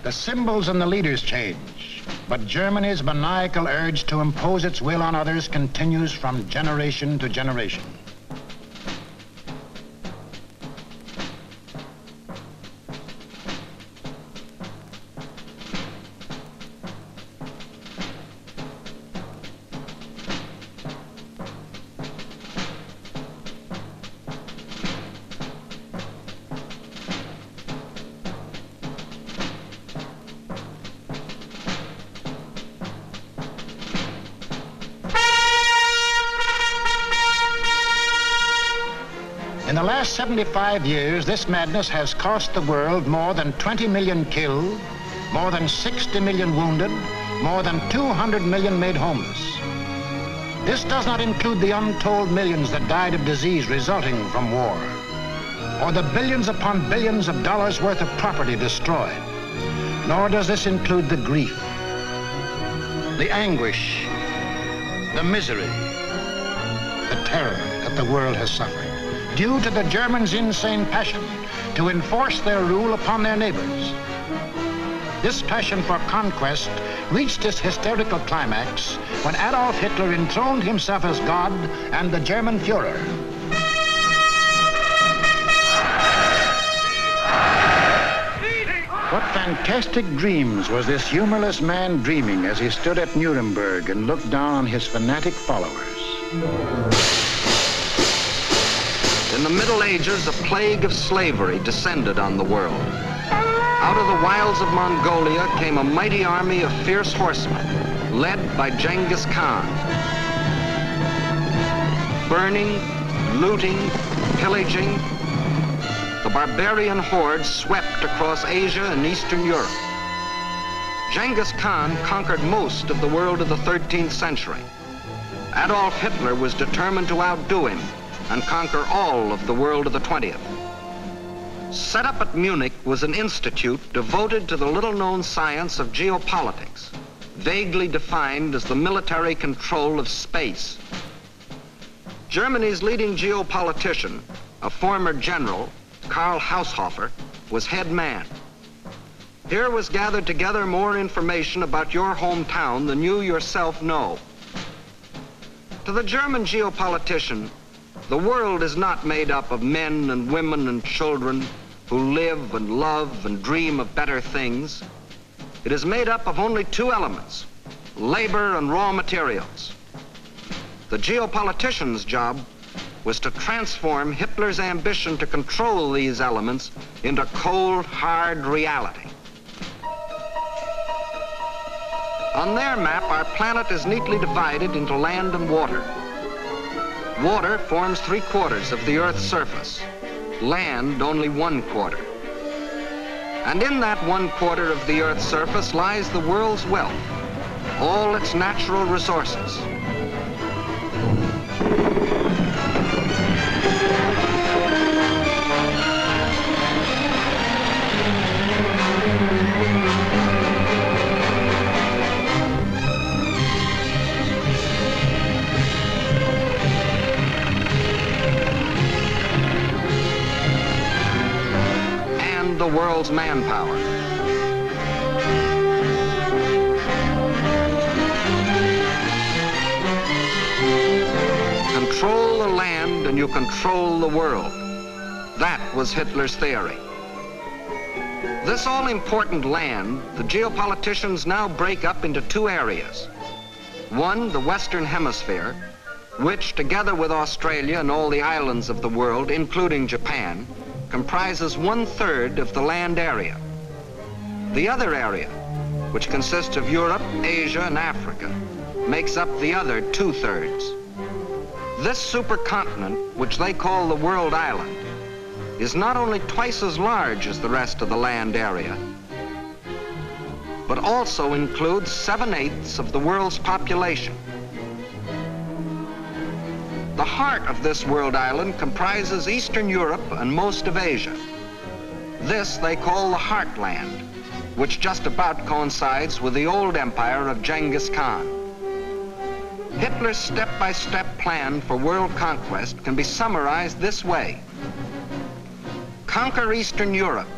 The symbols and the leaders change, but Germany's maniacal urge to impose its will on others continues from generation to generation. In the last 75 years, this madness has cost the world more than 20 million killed, more than 60 million wounded, more than 200 million made homeless. This does not include the untold millions that died of disease resulting from war, or the billions upon billions of dollars worth of property destroyed. Nor does this include the grief, the anguish, the misery, the terror that the world has suffered, due to the Germans' insane passion to enforce their rule upon their neighbors. This passion for conquest reached its hysterical climax when Adolf Hitler enthroned himself as God and the German Führer. What fantastic dreams was this humorless man dreaming as he stood at Nuremberg and looked down on his fanatic followers? In the Middle Ages, a plague of slavery descended on the world. Out of the wilds of Mongolia came a mighty army of fierce horsemen, led by Genghis Khan. Burning, looting, pillaging, the barbarian horde swept across Asia and Eastern Europe. Genghis Khan conquered most of the world of the 13th century. Adolf Hitler was determined to outdo him and conquer all of the world of the 20th. Set up at Munich was an institute devoted to the little-known science of geopolitics, vaguely defined as the military control of space. Germany's leading geopolitician, a former general, Karl Haushofer, was head man. Here was gathered together more information about your hometown than you yourself know. To the German geopolitician, the world is not made up of men and women and children who live and love and dream of better things. It is made up of only two elements, labor and raw materials. The geopolitician's job was to transform Hitler's ambition to control these elements into cold, hard reality. On their map, our planet is neatly divided into land and water. Water forms 3/4 of the Earth's surface, land only 1/4. And in that 1/4 of the Earth's surface lies the world's wealth, all its natural resources. The world's manpower. Control the land and you control the world. That was Hitler's theory. This all-important land, the geopoliticians now break up into two areas. One, the Western Hemisphere, which, together with Australia and all the islands of the world, including Japan, comprises 1/3 of the land area. The other area, which consists of Europe, Asia, and Africa, makes up the other 2/3. This supercontinent, which they call the World Island, is not only twice as large as the rest of the land area, but also includes 7/8 of the world's population. The heart of this world island comprises Eastern Europe and most of Asia. This they call the Heartland, which just about coincides with the old empire of Genghis Khan. Hitler's step-by-step plan for world conquest can be summarized this way. Conquer Eastern Europe,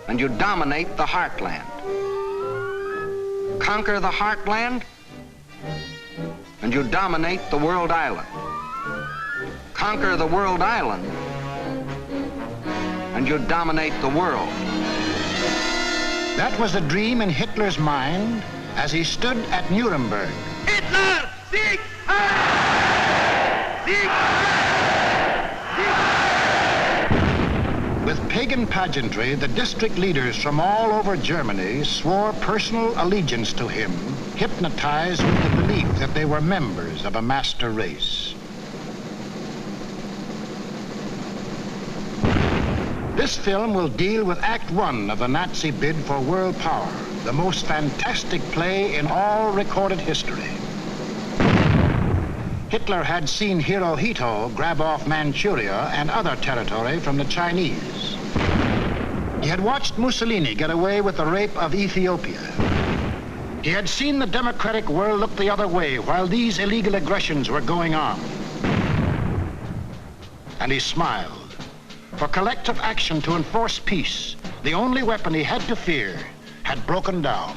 and you dominate the Heartland. Conquer the Heartland, and you dominate the world island. Conquer the world island, and you dominate the world. That was a dream in Hitler's mind as he stood at Nuremberg. Hitler! Sieg! Heil! Sieg! With pagan pageantry, the district leaders from all over Germany swore personal allegiance to him, hypnotized with the belief that they were members of a master race. This film will deal with Act 1 of the Nazi bid for world power, the most fantastic play in all recorded history. Hitler had seen Hirohito grab off Manchuria and other territory from the Chinese. He had watched Mussolini get away with the rape of Ethiopia. He had seen the democratic world look the other way while these illegal aggressions were going on. And he smiled. For collective action to enforce peace, the only weapon he had to fear, had broken down.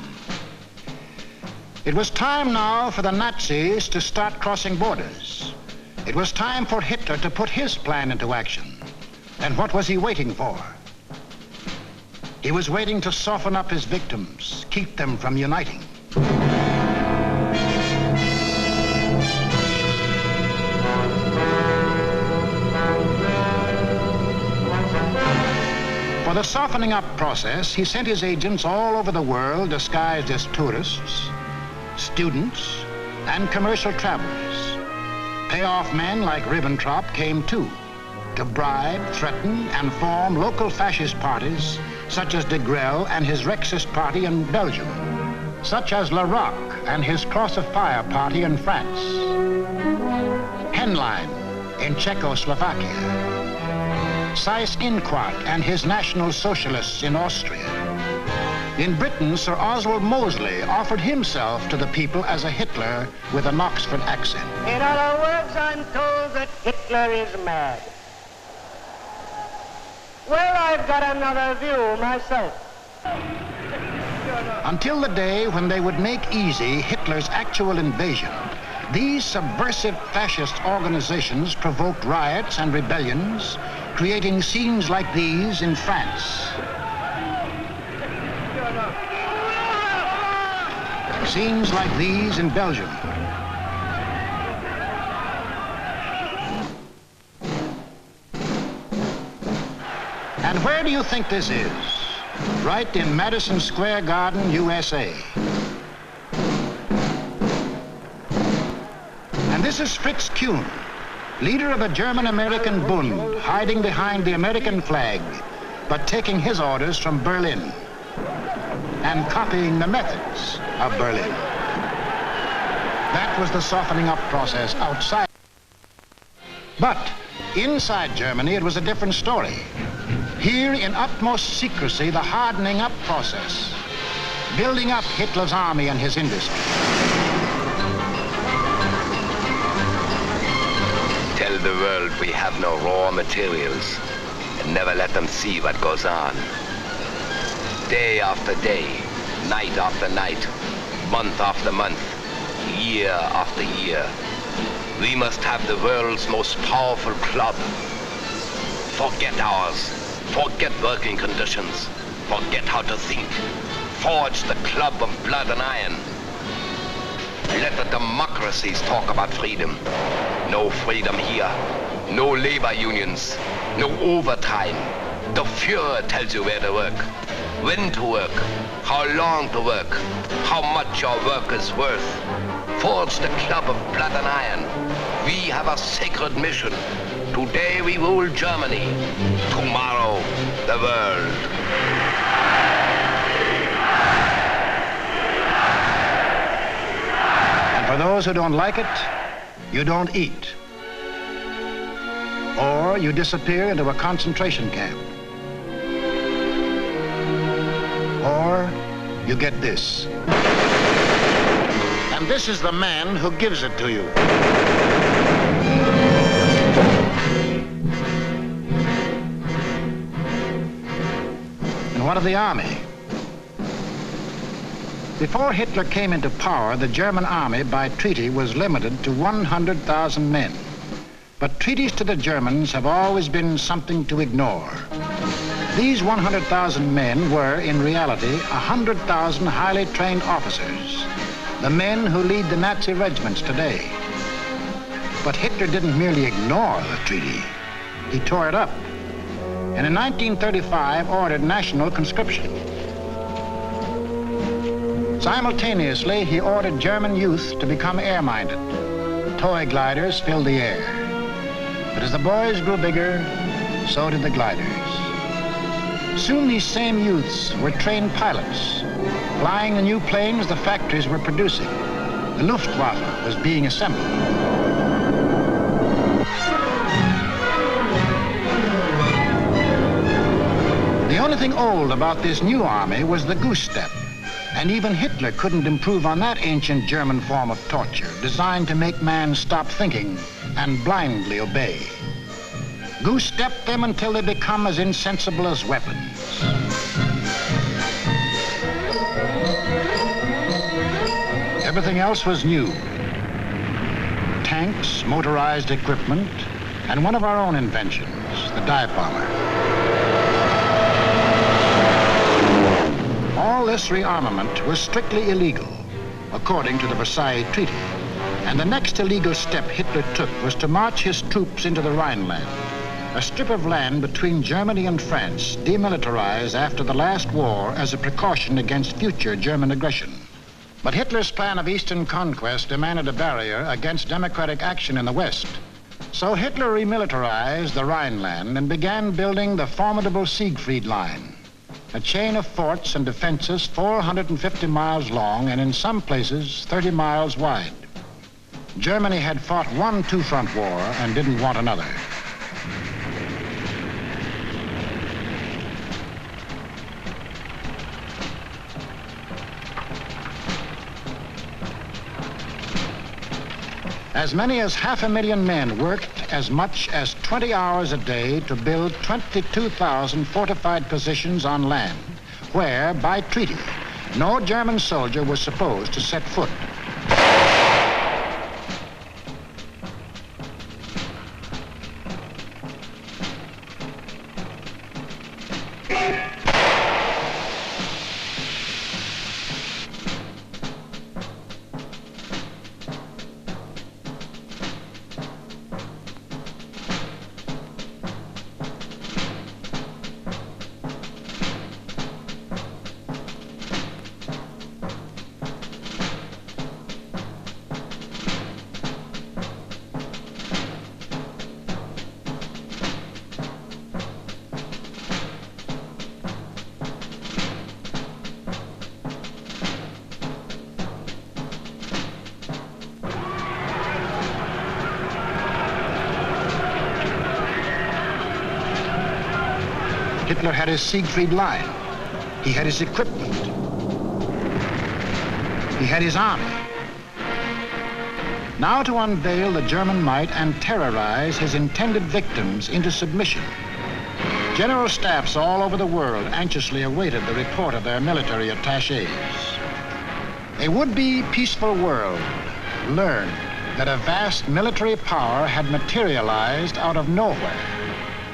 It was time now for the Nazis to start crossing borders. It was time for Hitler to put his plan into action. And what was he waiting for? He was waiting to soften up his victims, keep them from uniting. For the softening up process, he sent his agents all over the world disguised as tourists, students, and commercial travelers. Payoff men like Ribbentrop came too, to bribe, threaten, and form local fascist parties such as de Grelle and his Rexist party in Belgium, such as Larocque and his Cross of Fire party in France, Henlein in Czechoslovakia, Seyss-Inquart and his National Socialists in Austria. In Britain, Sir Oswald Mosley offered himself to the people as a Hitler with an Oxford accent. In other words, I'm told that Hitler is mad. Well, I've got another view myself. Until the day when they would make easy Hitler's actual invasion, these subversive fascist organizations provoked riots and rebellions, creating scenes like these in France. Scenes like these in Belgium. And where do you think this is? Right in Madison Square Garden, USA. And this is Fritz Kuhn, leader of a German-American Bund, hiding behind the American flag, but taking his orders from Berlin and copying the methods of Berlin. That was the softening up process outside. But inside Germany, it was a different story. Here, in utmost secrecy, the hardening up process, building up Hitler's army and his industry. Tell the world we have no raw materials and never let them see what goes on. Day after day, night after night, month after month, year after year, we must have the world's most powerful club. Forget ours. Forget working conditions. Forget how to think. Forge the club of blood and iron. Let the democracies talk about freedom. No freedom here. No labor unions. No overtime. The Führer tells you where to work, when to work, how long to work, how much your work is worth. Forge the club of blood and iron. We have a sacred mission. Today we rule Germany. Tomorrow, the world. And for those who don't like it, you don't eat. Or you disappear into a concentration camp. Or you get this. And this is the man who gives it to you. And what of the army? Before Hitler came into power, the German army by treaty was limited to 100,000 men. But treaties to the Germans have always been something to ignore. These 100,000 men were, in reality, 100,000 highly trained officers, the men who lead the Nazi regiments today. But Hitler didn't merely ignore the treaty. He tore it up, and in 1935 ordered national conscription. Simultaneously, he ordered German youth to become air-minded. Toy gliders filled the air. But as the boys grew bigger, so did the gliders. Soon these same youths were trained pilots, flying the new planes the factories were producing. The Luftwaffe was being assembled. The only thing old about this new army was the goose step, and even Hitler couldn't improve on that ancient German form of torture designed to make man stop thinking and blindly obey. Goose step them until they become as insensible as weapons. Everything else was new. Tanks, motorized equipment, and one of our own inventions, the dive bomber. All this rearmament was strictly illegal, according to the Versailles Treaty. And the next illegal step Hitler took was to march his troops into the Rhineland, a strip of land between Germany and France, demilitarized after the last war as a precaution against future German aggression. But Hitler's plan of eastern conquest demanded a barrier against democratic action in the West. So Hitler remilitarized the Rhineland and began building the formidable Siegfried Line, a chain of forts and defenses 450 miles long and in some places 30 miles wide. Germany had fought one two-front war and didn't want another. As many as 500,000 men worked as much as 20 hours a day to build 22,000 fortified positions on land, where, by treaty, no German soldier was supposed to set foot. Hitler had his Siegfried Line. He had his equipment. He had his army. Now to unveil the German might and terrorize his intended victims into submission. General staffs all over the world anxiously awaited the report of their military attachés. A would-be peaceful world learned that a vast military power had materialized out of nowhere.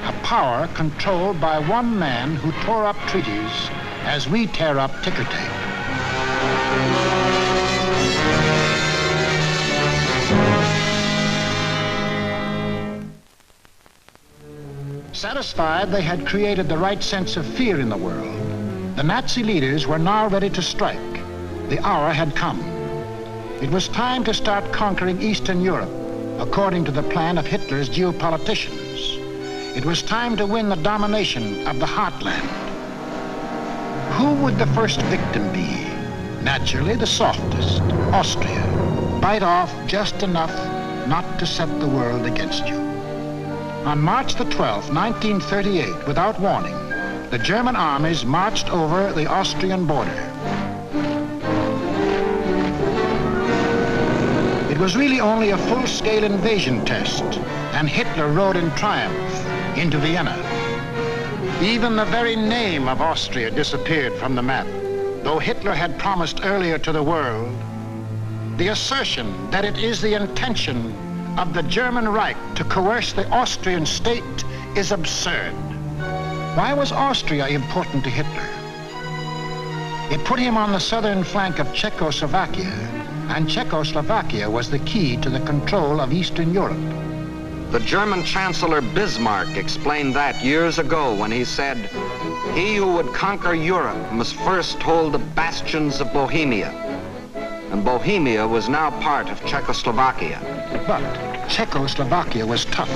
A power controlled by one man who tore up treaties as we tear up ticker tape. Satisfied they had created the right sense of fear in the world, the Nazi leaders were now ready to strike. The hour had come. It was time to start conquering Eastern Europe, according to the plan of Hitler's geopoliticians. It was time to win the domination of the heartland. Who would the first victim be? Naturally, the softest, Austria. Bite off just enough not to set the world against you. On March the 12th, 1938, without warning, the German armies marched over the Austrian border. It was really only a full-scale invasion test, and Hitler rode in triumph into Vienna. Even the very name of Austria disappeared from the map, though Hitler had promised earlier to the world the assertion that it is the intention of the German Reich to coerce the Austrian state is absurd. Why was Austria important to Hitler? It put him on the southern flank of Czechoslovakia, and Czechoslovakia was the key to the control of Eastern Europe. The German Chancellor Bismarck explained that years ago when he said, "He who would conquer Europe must first hold the bastions of Bohemia." And Bohemia was now part of Czechoslovakia. But Czechoslovakia was tough.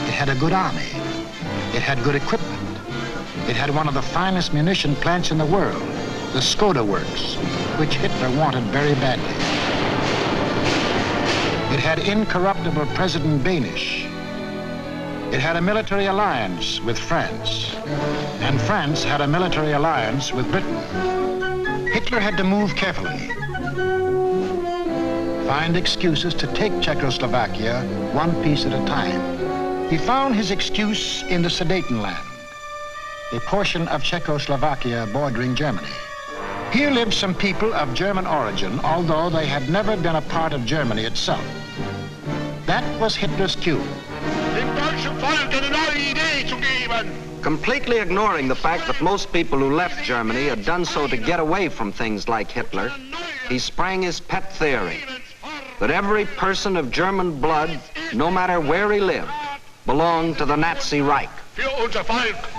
It had a good army. It had good equipment. It had one of the finest munition plants in the world, the Skoda Works, which Hitler wanted very badly. It had incorruptible President Beneš. It had a military alliance with France, and France had a military alliance with Britain. Hitler had to move carefully, find excuses to take Czechoslovakia one piece at a time. He found his excuse in the Sudetenland, a portion of Czechoslovakia bordering Germany. Here lived some people of German origin, although they had never been a part of Germany itself. That was Hitler's cue. Completely ignoring the fact that most people who left Germany had done so to get away from things like Hitler, he sprang his pet theory that every person of German blood, no matter where he lived, belonged to the Nazi Reich.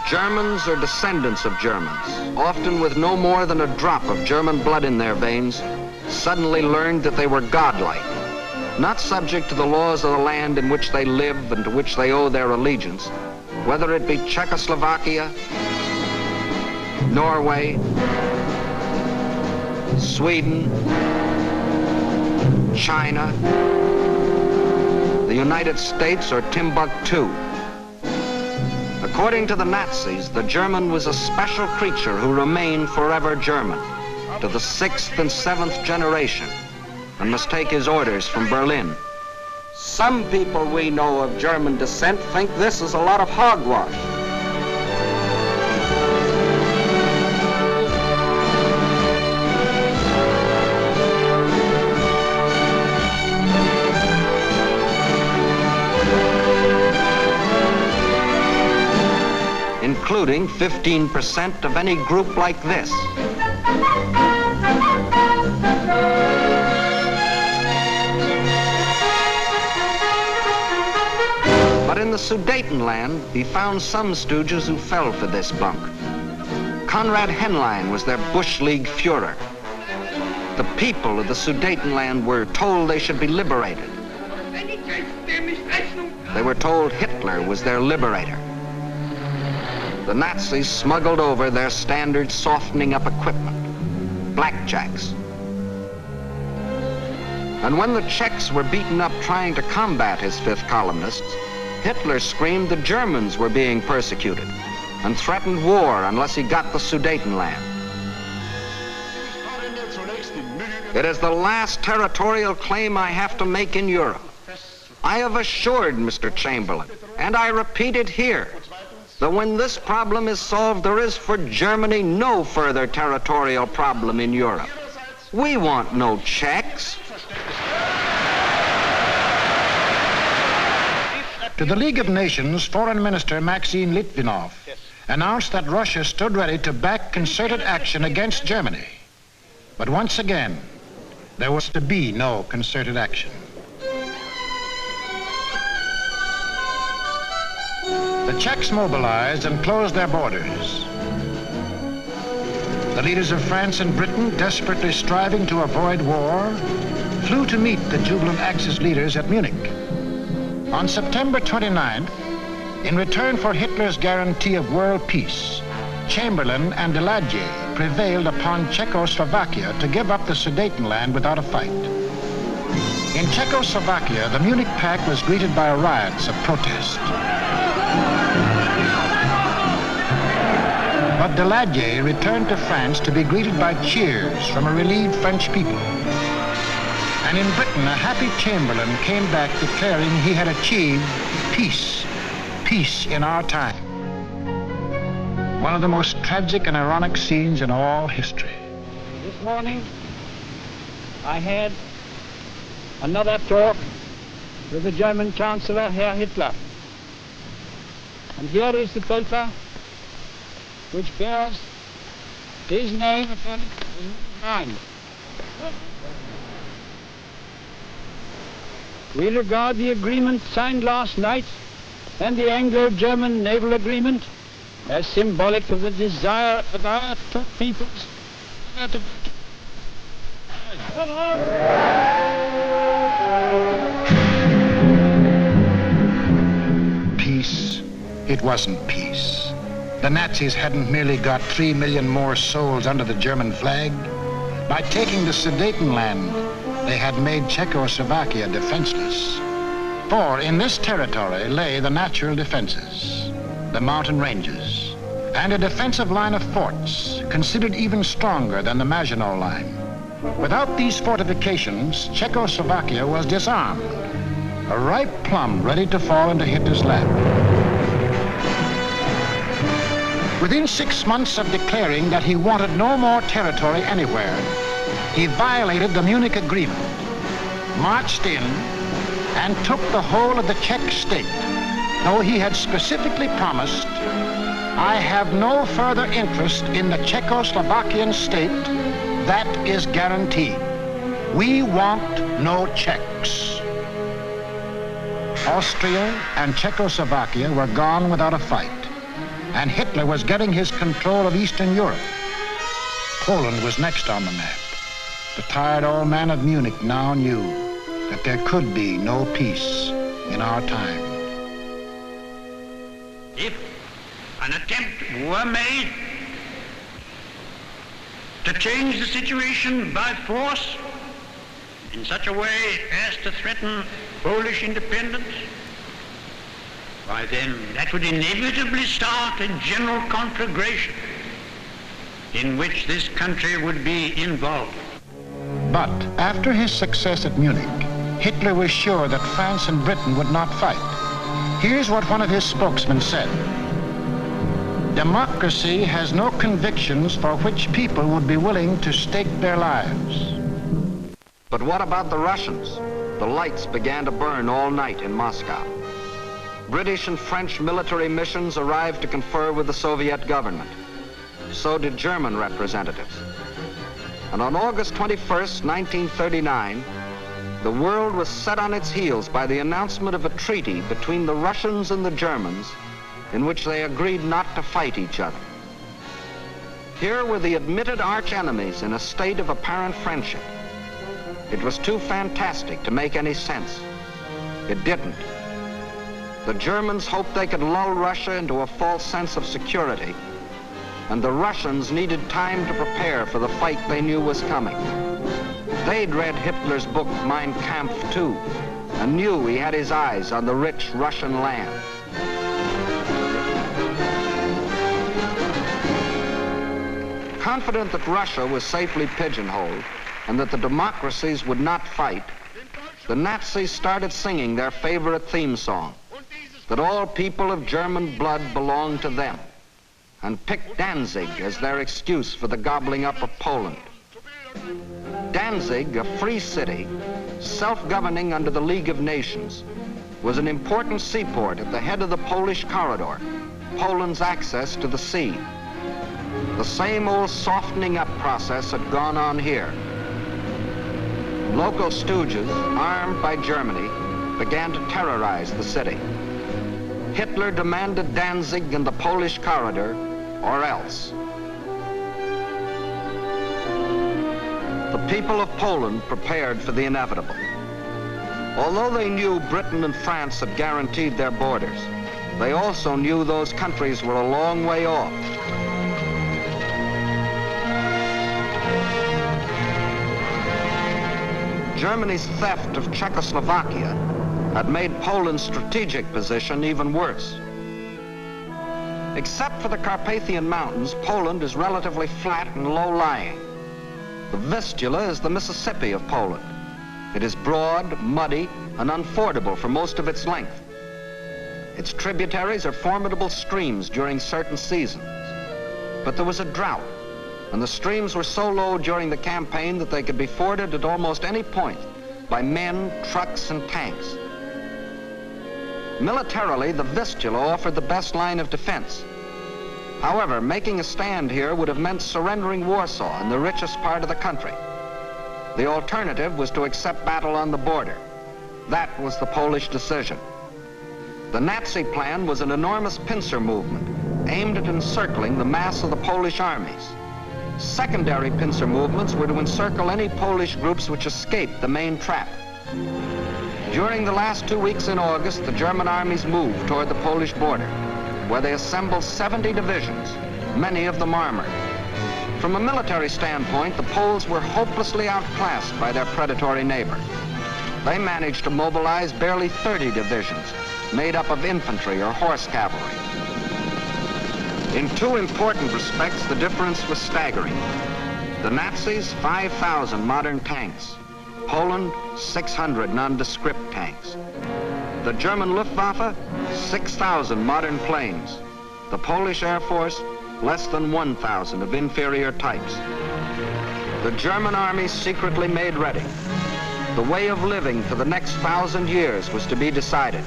Germans or descendants of Germans, often with no more than a drop of German blood in their veins, suddenly learned that they were godlike, not subject to the laws of the land in which they live and to which they owe their allegiance, whether it be Czechoslovakia, Norway, Sweden, China, the United States, or Timbuktu. According to the Nazis, the German was a special creature who remained forever German, to the 6th and 7th generation, and must take his orders from Berlin. Some people we know of German descent think this is a lot of hogwash. Including 15% of any group like this. But in the Sudetenland, he found some stooges who fell for this bunk. Konrad Henlein was their Bush League Führer. The people of the Sudetenland were told they should be liberated. They were told Hitler was their liberator. The Nazis smuggled over their standard softening up equipment, blackjacks. And when the Czechs were beaten up trying to combat his fifth columnists, Hitler screamed the Germans were being persecuted and threatened war unless he got the Sudetenland. It is the last territorial claim I have to make in Europe. I have assured Mr. Chamberlain, and I repeat it here, that when this problem is solved, there is for Germany no further territorial problem in Europe. We want no Czechs. To the League of Nations, Foreign Minister Maxim Litvinov announced that Russia stood ready to back concerted action against Germany. But once again, there was to be no concerted action. The Czechs mobilized and closed their borders. The leaders of France and Britain, desperately striving to avoid war, flew to meet the jubilant Axis leaders at Munich. On September 29th, in return for Hitler's guarantee of world peace, Chamberlain and Daladier prevailed upon Czechoslovakia to give up the Sudetenland without a fight. In Czechoslovakia, the Munich Pact was greeted by riots of protest. But Daladier returned to France to be greeted by cheers from a relieved French people. And in Britain, a happy Chamberlain came back declaring he had achieved peace, peace in our time. One of the most tragic and ironic scenes in all history. This morning, I had another talk with the German Chancellor, Herr Hitler. And here is the paper which bears his name upon his mind. We regard the agreement signed last night and the Anglo-German naval agreement as symbolic of the desire of our two peoples to Peace. It wasn't peace. The Nazis hadn't merely got 3 million more souls under the German flag. By taking the Sudetenland, they had made Czechoslovakia defenseless. For in this territory lay the natural defenses, the mountain ranges, and a defensive line of forts, considered even stronger than the Maginot Line. Without these fortifications, Czechoslovakia was disarmed, a ripe plum ready to fall into Hitler's lap. Within 6 months of declaring that he wanted no more territory anywhere, he violated the Munich Agreement, marched in, and took the whole of the Czech state, though he had specifically promised, "I have no further interest in the Czechoslovakian state. That is guaranteed. We want no Czechs." Austria and Czechoslovakia were gone without a fight, and Hitler was getting his control of Eastern Europe. Poland was next on the map. The tired old man of Munich now knew that there could be no peace in our time. If an attempt were made to change the situation by force in such a way as to threaten Polish independence, why then that would inevitably start a general conflagration in which this country would be involved. But after his success at Munich, Hitler was sure that France and Britain would not fight. Here's what one of his spokesmen said. "Democracy has no convictions for which people would be willing to stake their lives." But what about the Russians? The lights began to burn all night in Moscow. British and French military missions arrived to confer with the Soviet government. So did German representatives. And on August 21st, 1939, the world was set on its heels by the announcement of a treaty between the Russians and the Germans in which they agreed not to fight each other. Here were the admitted arch enemies in a state of apparent friendship. It was too fantastic to make any sense. It didn't. The Germans hoped they could lull Russia into a false sense of security, and the Russians needed time to prepare for the fight they knew was coming. They'd read Hitler's book Mein Kampf too, and knew he had his eyes on the rich Russian land. Confident that Russia was safely pigeonholed and that the democracies would not fight, the Nazis started singing their favorite theme song, that all people of German blood belonged to them, and picked Danzig as their excuse for the gobbling up of Poland. Danzig, a free city, self-governing under the League of Nations, was an important seaport at the head of the Polish corridor, Poland's access to the sea. The same old softening up process had gone on here. Local stooges, armed by Germany, began to terrorize the city. Hitler demanded Danzig and the Polish corridor, or else. The people of Poland prepared for the inevitable. Although they knew Britain and France had guaranteed their borders, they also knew those countries were a long way off. Germany's theft of Czechoslovakia had made Poland's strategic position even worse. Except for the Carpathian Mountains, Poland is relatively flat and low-lying. The Vistula is the Mississippi of Poland. It is broad, muddy, and unfordable for most of its length. Its tributaries are formidable streams during certain seasons. But there was a drought, and the streams were so low during the campaign that they could be forded at almost any point by men, trucks, and tanks. Militarily, the Vistula offered the best line of defense. However, making a stand here would have meant surrendering Warsaw and the richest part of the country. The alternative was to accept battle on the border. That was the Polish decision. The Nazi plan was an enormous pincer movement aimed at encircling the mass of the Polish armies. Secondary pincer movements were to encircle any Polish groups which escaped the main trap. During the last 2 weeks in August, the German armies moved toward the Polish border, where they assembled 70 divisions, many of them armored. From a military standpoint, the Poles were hopelessly outclassed by their predatory neighbor. They managed to mobilize barely 30 divisions, made up of infantry or horse cavalry. In two important respects, the difference was staggering. The Nazis, 5,000 modern tanks. Poland, 600 nondescript tanks. The German Luftwaffe, 6,000 modern planes. The Polish Air Force, less than 1,000 of inferior types. The German army secretly made ready. The way of living for the next 1,000 years was to be decided.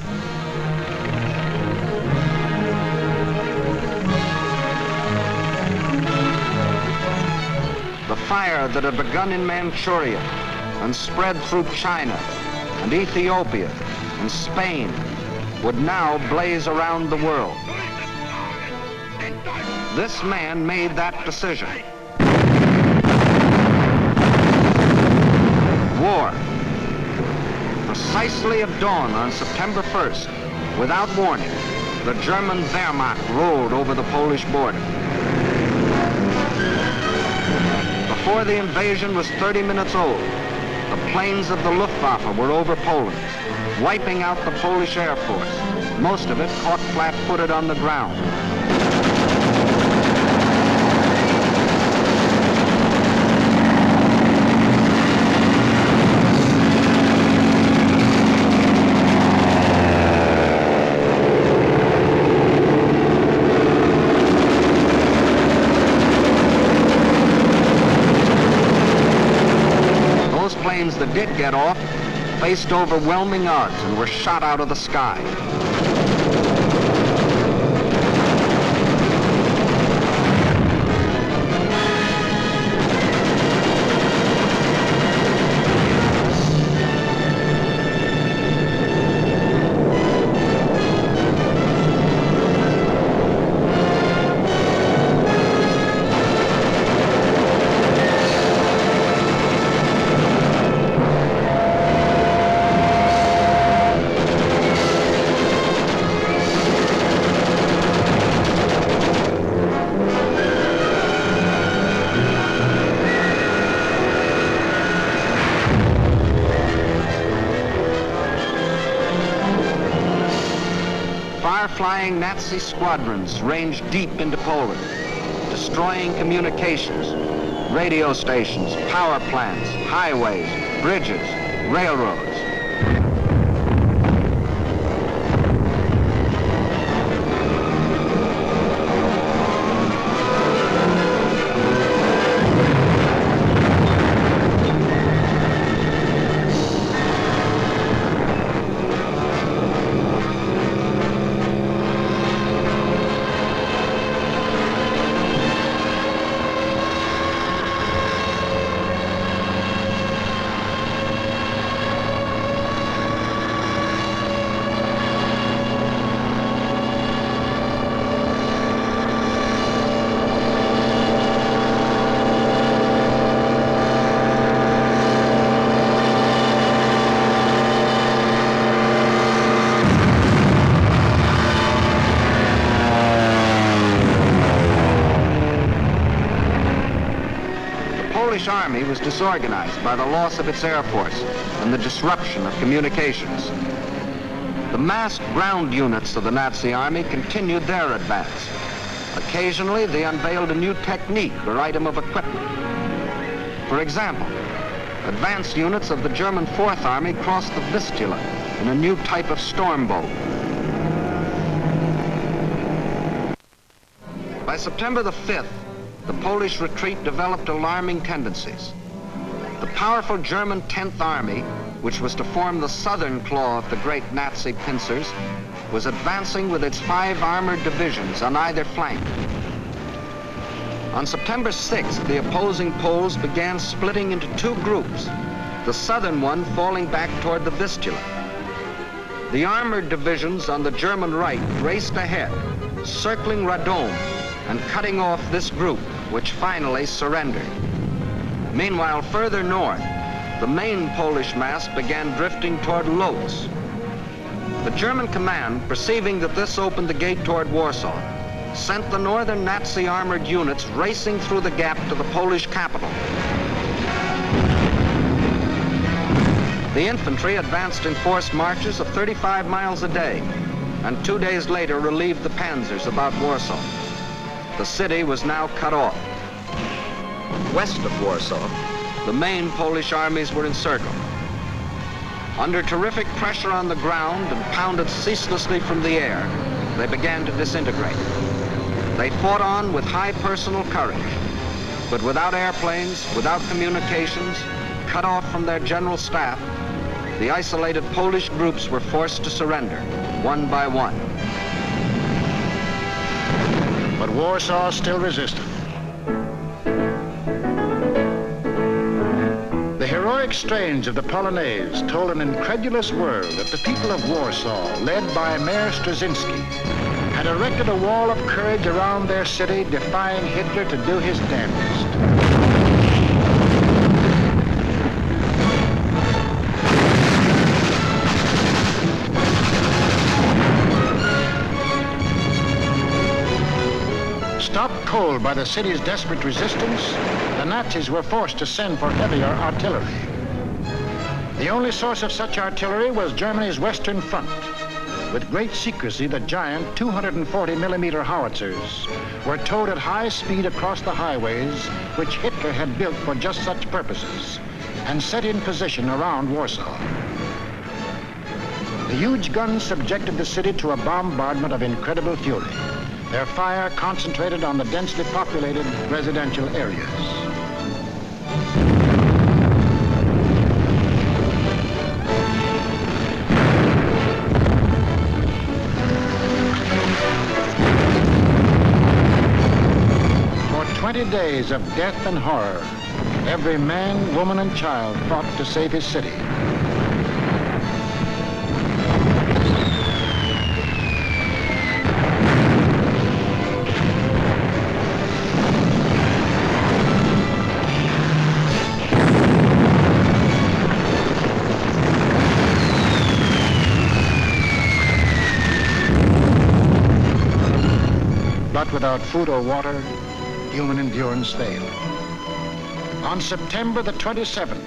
The fire that had begun in Manchuria and spread through China and Ethiopia and Spain would now blaze around the world. This man made that decision. War. Precisely at dawn on September 1st, without warning, the German Wehrmacht rolled over the Polish border. Before the invasion was 30 minutes old, the planes of the Luftwaffe were over Poland, wiping out the Polish Air Force, most of it caught flat-footed on the ground. Planes that did get off faced overwhelming odds and were shot out of the sky. Flying Nazi squadrons ranged deep into Poland, destroying communications, radio stations, power plants, highways, bridges, railroads. was disorganized by the loss of its air force and the disruption of communications. The massed ground units of the Nazi army continued their advance. Occasionally, they unveiled a new technique or item of equipment. For example, advance units of the German Fourth Army crossed the Vistula in a new type of storm boat. By September the 5th, the Polish retreat developed alarming tendencies. The powerful German 10th Army, which was to form the southern claw of the great Nazi pincers, was advancing with its 5 armored divisions on either flank. On September 6th, the opposing Poles began splitting into 2 groups, the southern one falling back toward the Vistula. The armored divisions on the German right raced ahead, circling Radom and cutting off this group, which finally surrendered. Meanwhile, further north, the main Polish mass began drifting toward Lodz. The German command, perceiving that this opened the gate toward Warsaw, sent the northern Nazi armored units racing through the gap to the Polish capital. The infantry advanced in forced marches of 35 miles a day, and 2 days later relieved the panzers about Warsaw. The city was now cut off. West of Warsaw, the main Polish armies were encircled. Under terrific pressure on the ground and pounded ceaselessly from the air, they began to disintegrate. They fought on with high personal courage, but without airplanes, without communications, cut off from their general staff, the isolated Polish groups were forced to surrender, one by one. But Warsaw still resisted. The heroic strains of the Polonaise told an incredulous world that the people of Warsaw, led by Mayor Straczynski, had erected a wall of courage around their city, defying Hitler to do his damnedest. Stopped cold by the city's desperate resistance, the Nazis were forced to send for heavier artillery. The only source of such artillery was Germany's Western Front. With great secrecy, the giant 240mm howitzers were towed at high speed across the highways which Hitler had built for just such purposes and set in position around Warsaw. The huge guns subjected the city to a bombardment of incredible fury, their fire concentrated on the densely populated residential areas. For 20 days of death and horror, every man, woman, and child fought to save his city. But without food or water, human endurance failed. On September the 27th,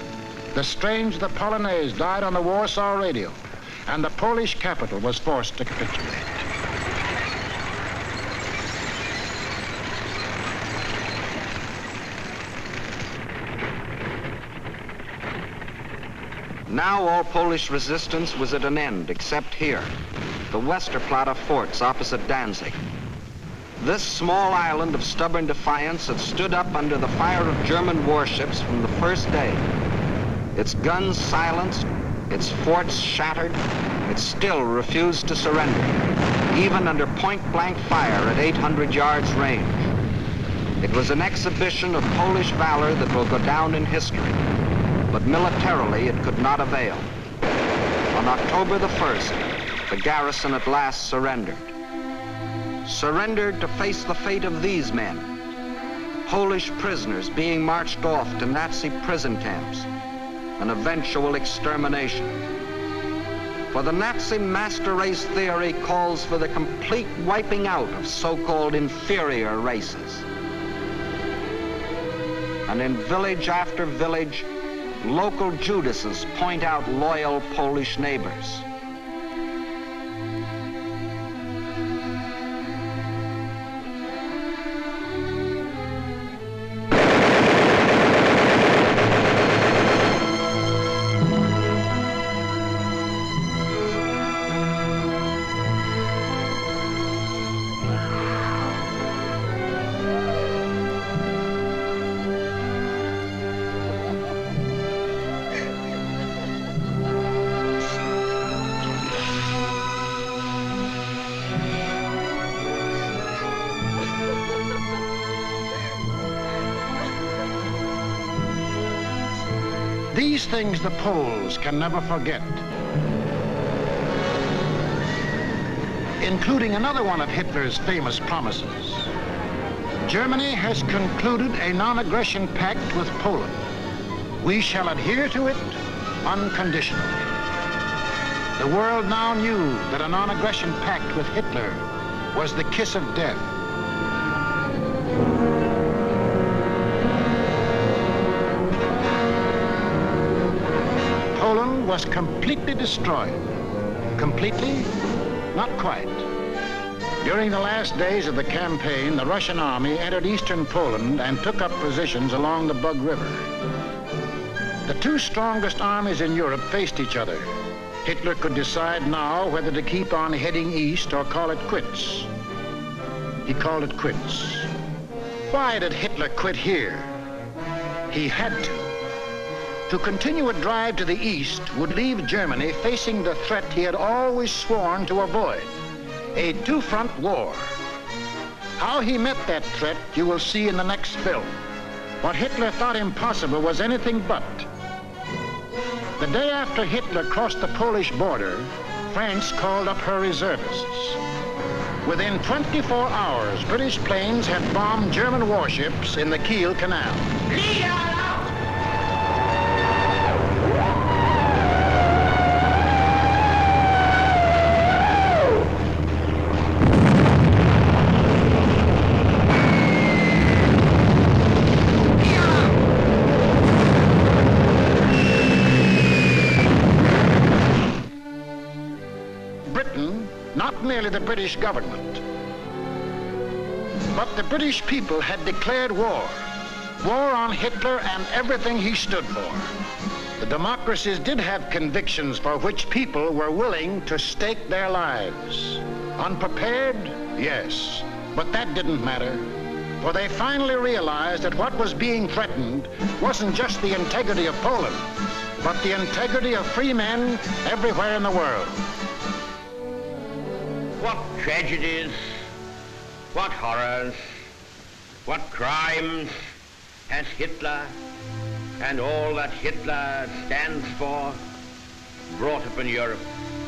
the strains of the Polonaise died on the Warsaw radio, and the Polish capital was forced to capitulate. Now all Polish resistance was at an end, except here, the Westerplatte forts opposite Danzig. This small island of stubborn defiance had stood up under the fire of German warships from the first day. Its guns silenced, its forts shattered, it still refused to surrender, even under point-blank fire at 800 yards range. It was an exhibition of Polish valor that will go down in history, but militarily it could not avail. On October the 1st, the garrison at last surrendered. Surrendered to face the fate of these men, Polish prisoners being marched off to Nazi prison camps, an eventual extermination. For the Nazi master race theory calls for the complete wiping out of so-called inferior races. And in village after village, local Judases point out loyal Polish neighbors. These things the Poles can never forget, including another one of Hitler's famous promises. Germany has concluded a non-aggression pact with Poland. We shall adhere to it unconditionally. The world now knew that a non-aggression pact with Hitler was the kiss of death. Poland was completely destroyed. Completely? Not quite. During the last days of the campaign, the Russian army entered eastern Poland and took up positions along the Bug River. The two strongest armies in Europe faced each other. Hitler could decide now whether to keep on heading east or call it quits. He called it quits. Why did Hitler quit here? He had to. To continue a drive to the east would leave Germany facing the threat he had always sworn to avoid, a two-front war. How he met that threat you will see in the next film. What Hitler thought impossible was anything but. The day after Hitler crossed the Polish border, France called up her reservists. Within 24 hours, British planes had bombed German warships in the Kiel Canal. Not merely the British government, but the British people had declared war. War on Hitler and everything he stood for. The democracies did have convictions for which people were willing to stake their lives. Unprepared? Yes, but that didn't matter. For they finally realized that what was being threatened wasn't just the integrity of Poland, but the integrity of free men everywhere in the world. What tragedies, what horrors, what crimes has Hitler and all that Hitler stands for brought upon Europe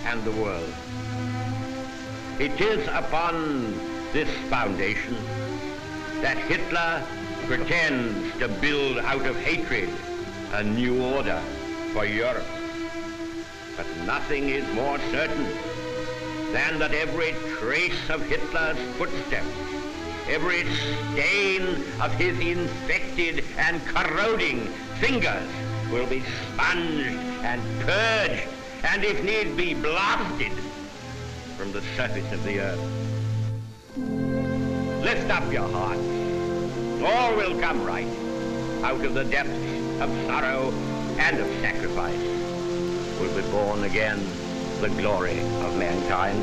and the world. It is upon this foundation that Hitler pretends to build out of hatred a new order for Europe. But nothing is more certain than that every trace of Hitler's footsteps, every stain of his infected and corroding fingers will be sponged and purged, and if need be, blasted from the surface of the earth. Lift up your hearts. All will come right out of the depths of sorrow and of sacrifice. Will be born again the glory of mankind.